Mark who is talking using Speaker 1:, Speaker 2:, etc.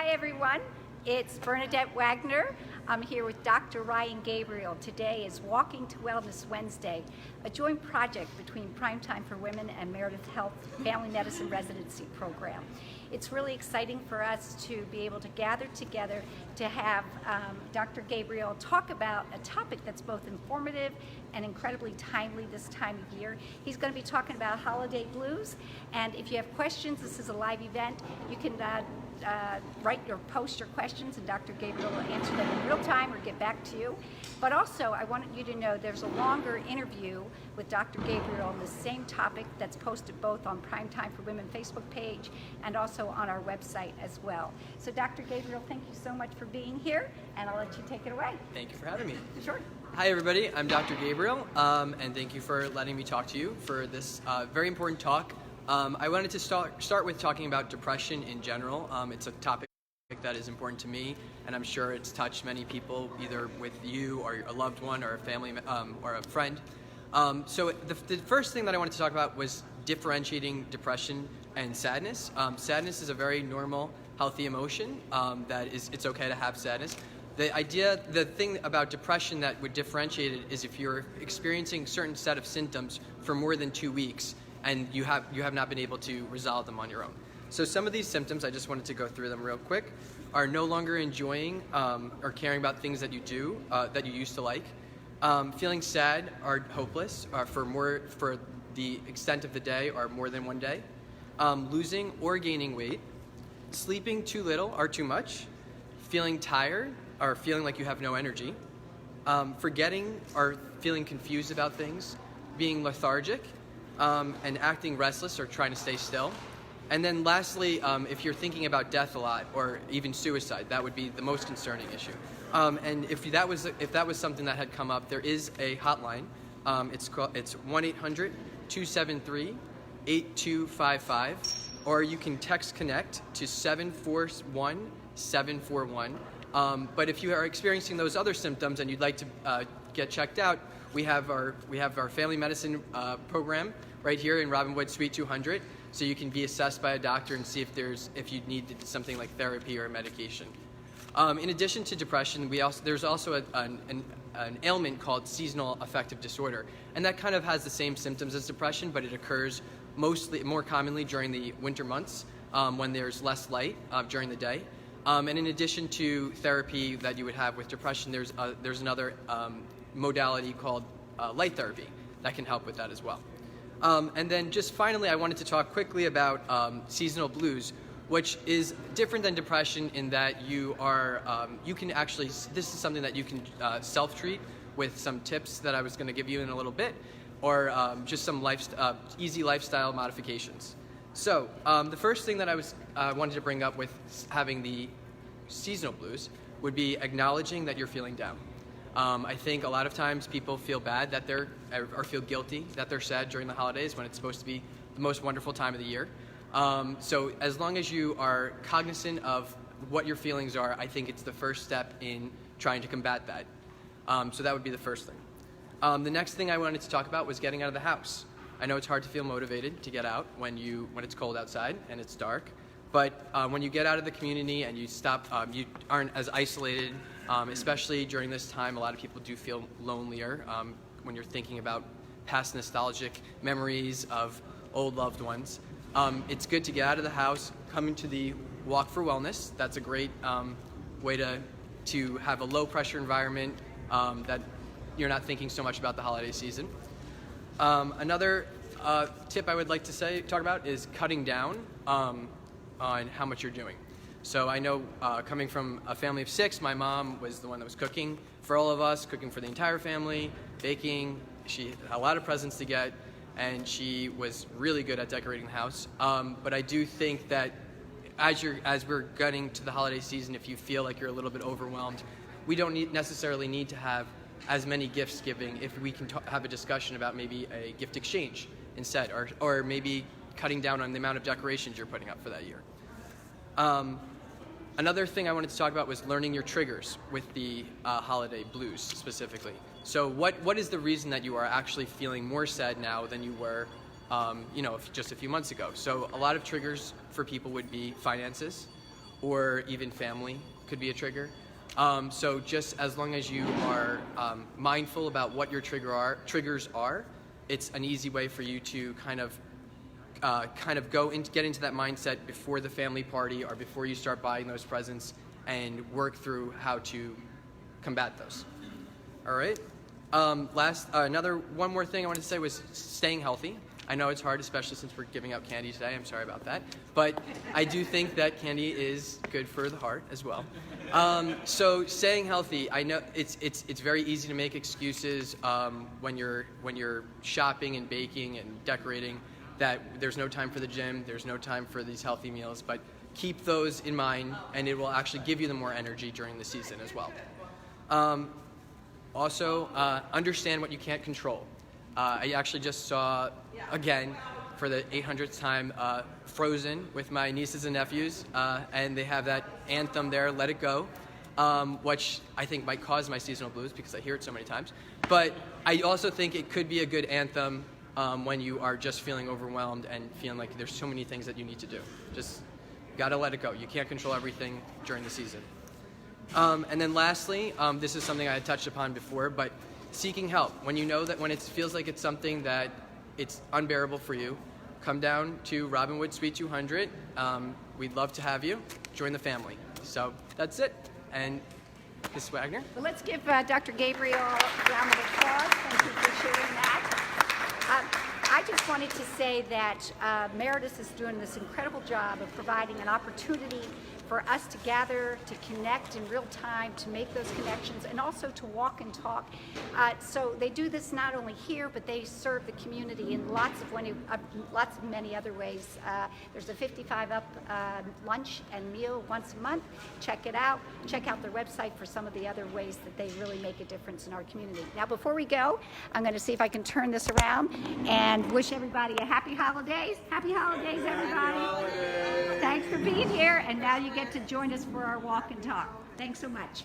Speaker 1: Hi everyone, it's Bernadette Wagner. I'm here with Dr. Ryan Gabriel. Today is Walking to Wellness Wednesday, a joint project between Primetime for Women and Meritus Health Family Medicine Residency Program. It's really exciting for us to be able to gather together to have Dr. Gabriel talk about a topic that's both informative and incredibly timely this time of year. He's going to be talking about holiday blues, and if you have questions, this is a live event. You can post your questions and Dr. Gabriel will answer them in real time or get back to you. But also, I wanted you to know there's a longer interview with Dr. Gabriel on the same topic that's posted both on Primetime for Women Facebook page and also on our website as well. So Dr. Gabriel, thank you so much for being here, and I'll let you take it away.
Speaker 2: Thank you for having me.
Speaker 1: Sure.
Speaker 2: Hi everybody, I'm Dr. Gabriel, and thank you for letting me talk to you for this very important talk. I wanted to start with talking about depression in general. It's a topic that is important to me, and I'm sure it's touched many people, either with you or a loved one or a family or a friend. So the first thing that I wanted to talk about was differentiating depression and sadness. Sadness is a very normal, healthy emotion. It's okay to have sadness. The thing about depression that would differentiate it is if you're experiencing a certain set of symptoms for more than 2 weeks and you have not been able to resolve them on your own. So some of these symptoms, I just wanted to go through them real quick, are no longer enjoying or caring about things that you do that you used to like, feeling sad or hopeless for the extent of the day or more than one day, losing or gaining weight, sleeping too little or too much, feeling tired or feeling like you have no energy, forgetting or feeling confused about things, being lethargic, and acting restless or trying to stay still. And then lastly, if you're thinking about death a lot or even suicide, that would be the most concerning issue. And if that was something that had come up, there is a hotline. It's 1-800-273-8255, or you can text Connect to 741-741. But if you are experiencing those other symptoms and you'd like to get checked out, we have our family medicine program right here in Robinwood Suite 200, so you can be assessed by a doctor and see if you need something like therapy or medication. In addition to depression, there's also an ailment called seasonal affective disorder, and that kind of has the same symptoms as depression, but it occurs more commonly during the winter months when there's less light during the day. And in addition to therapy that you would have with depression, there's another modality called light therapy that can help with that as well. And then just finally, I wanted to talk quickly about seasonal blues, which is different than depression in that this is something that you can self-treat with some tips that I was going to give you in a little bit, or just some easy lifestyle modifications. So the first thing that I wanted to bring up with having the seasonal blues would be acknowledging that you're feeling down. I think a lot of times people feel bad or feel guilty that they're sad during the holidays when it's supposed to be the most wonderful time of the year. So as long as you are cognizant of what your feelings are, I think it's the first step in trying to combat that. So that would be the first thing. The next thing I wanted to talk about was getting out of the house. I know it's hard to feel motivated to get out when it's cold outside and it's dark, but when you get out of the community and you aren't as isolated, especially during this time. A lot of people do feel lonelier when you're thinking about past nostalgic memories of old loved ones. It's good to get out of the house, come into the Walk for Wellness. That's a great way to have a low pressure environment that you're not thinking so much about the holiday season. Another tip I would like to talk about is cutting down on how much you're doing. So I know coming from a family of 6, my mom was the one that was cooking for all of us, cooking for the entire family, baking. She had a lot of presents to get, and she was really good at decorating the house. But I do think that as we're getting to the holiday season, if you feel like you're a little bit overwhelmed, we don't necessarily need to have as many gifts giving if we can have a discussion about maybe a gift exchange instead, or maybe cutting down on the amount of decorations you're putting up for that year. Another thing I wanted to talk about was learning your triggers with the holiday blues specifically. So what is the reason that you are actually feeling more sad now than you were just a few months ago? So a lot of triggers for people would be finances, or even family could be a trigger. So just as long as you are mindful about what your triggers are, it's an easy way for you to kind of get into that mindset before the family party or before you start buying those presents, and work through how to combat those. All right. One more thing I wanted to say was staying healthy. I know it's hard, especially since we're giving out candy today. I'm sorry about that. But I do think that candy is good for the heart as well. So staying healthy, I know it's very easy to make excuses when you're shopping and baking and decorating, that there's no time for the gym, there's no time for these healthy meals. But keep those in mind, and it will actually give you the more energy during the season as well. Also, understand what you can't control. I actually just saw, again, for the 800th time, Frozen with my nieces and nephews, and they have that anthem there, Let It Go, which I think might cause my seasonal blues because I hear it so many times. But I also think it could be a good anthem when you are just feeling overwhelmed and feeling like there's so many things that you need to do. Just gotta let it go. You can't control everything during the season. And then lastly, this is something I had touched upon before, but seeking help. When you know that when it feels like it's something that it's unbearable for you, come down to Robinwood Suite 200. We'd love to have you. Join the family. So that's it. And Ms. Wagner?
Speaker 1: Well, let's give Dr. Gabriel a round of applause. Thank you for sharing that. I just wanted to say that Meritus is doing this incredible job of providing an opportunity for us to gather, to connect in real time, to make those connections, and also to walk and talk. So they do this not only here, but they serve the community in lots of many other ways. There's a 55 up lunch and meal once a month. Check it out. Check out their website for some of the other ways that they really make a difference in our community. Now, before we go, I'm going to see if I can turn this around and wish everybody a happy holidays. Happy holidays, everybody. Happy holidays. Thanks for being here, and now you get to join us for our walk and talk. Thanks so much.